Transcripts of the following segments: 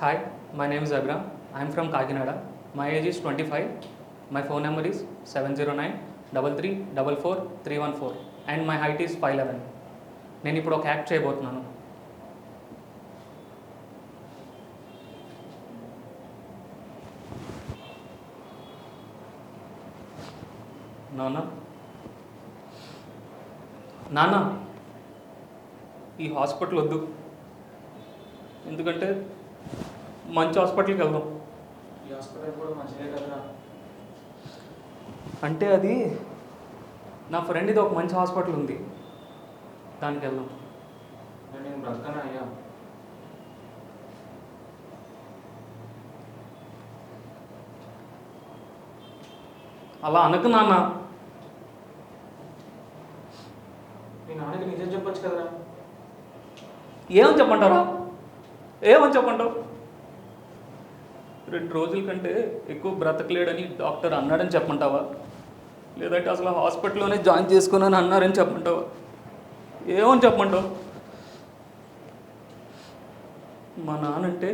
Hi, my name is Abram. I am from Kakinada. My age is 25. My phone number is 709 3344 314 and my height is 5'11". నేను ఇప్పుడు ఒక act చేయబోతున్నాను. నాన్న నాన్న ఈ హాస్పిటల్ వద్దు, ఎందుకంటే మంచి హాస్పిటల్కి వెళ్దాం. ఈ హాస్పిటల్ కూడా మంచిదే కదరా. అంటే అది నా ఫ్రెండ్ ఇది ఒక మంచి హాస్పిటల్ ఉంది, దానికి వెళ్దాం. నేను బ్రతకనా అయ్యా? అలా అనకు నాన్న. మీ నాన్నకి నిజం చెప్పొచ్చు కదరా. ఏమని చెప్పంటారా? ఏమని చెప్పంటావు? 2 రోజుల కంటే ఎక్కువ బ్రతకలేడని డాక్టర్ అన్నాడని చెప్పంటావా? లేదంటే అసలు హాస్పిటల్లోనే జాయిన్ చేసుకున్నాను అన్నారని చెప్పంటావా? ఏమని చెప్పంటావు? మా నాన్నంటే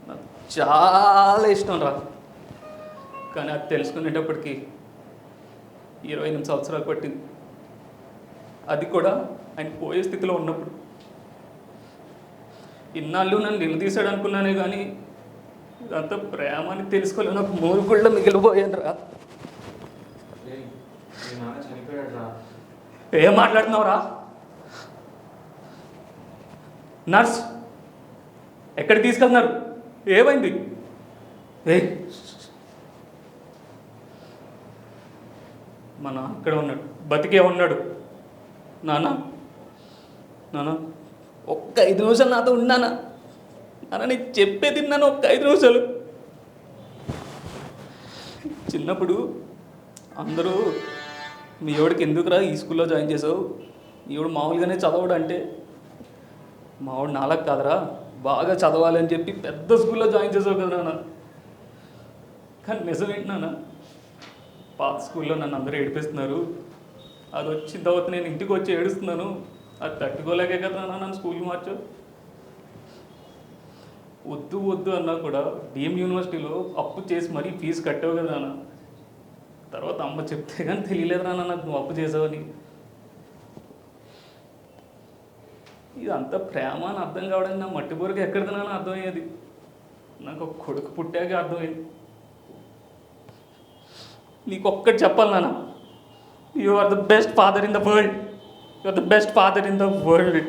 నాకు చాలా ఇష్టం రా, కానీ అది తెలుసుకునేటప్పటికి 28 సంవత్సరాలు పట్టింది. అది కూడా ఆయన పోయే స్థితిలో ఉన్నప్పుడు. ఇన్నాళ్ళు నన్ను నిలదీశాడు అనుకున్నానే కానీ ఇదంతా ప్రేమ అని తెలుసుకోలేను. నాకు మూలుగుళ్ళ మిగిలిపోయాను రా. మీ నాన్న చనిపోయాడు రా. ఏం మాట్లాడుతున్నావురా? నర్స్ ఎక్కడికి తీసుకెళ్తున్నారు? ఏమైంది? ఏ మా నాన్న ఇక్కడ ఉన్నాడు, బతికే ఉన్నాడు. నాన్న నాన్న ఒక్క 5 నిమిషాలు నాతో ఉన్నానా? నాన్న నేను చెప్పేది నాన్న, ఒక్క 5 నిమిషాలు. చిన్నప్పుడు అందరూ మీ ఎవడికి ఎందుకురా ఈ స్కూల్లో జాయిన్ చేసావు, ఈవిడు మామూలుగానే చదవడు అంటే, మావాడు నాలకు కాదురా బాగా చదవాలి అని చెప్పి పెద్ద స్కూల్లో జాయిన్ చేసావు కదా నాన్న. కానీ నిజమేంటి నాన్న, పాత స్కూల్లో నన్ను అందరూ ఏడిపిస్తున్నారు. అది వచ్చిన తర్వాత నేను ఇంటికి వచ్చి ఏడుస్తున్నాను. అది తట్టుకోలేకే కదా నాన్న నన్ను స్కూల్కి మార్చావు. వద్దు వద్దు అన్నా కూడా డీమ్ యూనివర్సిటీలో అప్పు చేసి మరీ ఫీజు కట్టావు కదా నాన్న. తర్వాత అమ్మ చెప్తే కానీ తెలియలేదు నాన్న నాకు నువ్వు అప్పు చేసావని. ఇదంతా ప్రేమ అని అర్థం కావడానికి నా మట్టి బోరికి ఎక్కడిది నాన్న అర్థమయ్యేది. నాకు ఒక కొడుకు పుట్టాక అర్థమైంది. నీకు ఒక్కటి చెప్పాలి నాన్న, you are the best father in the world. You are the best father in the world.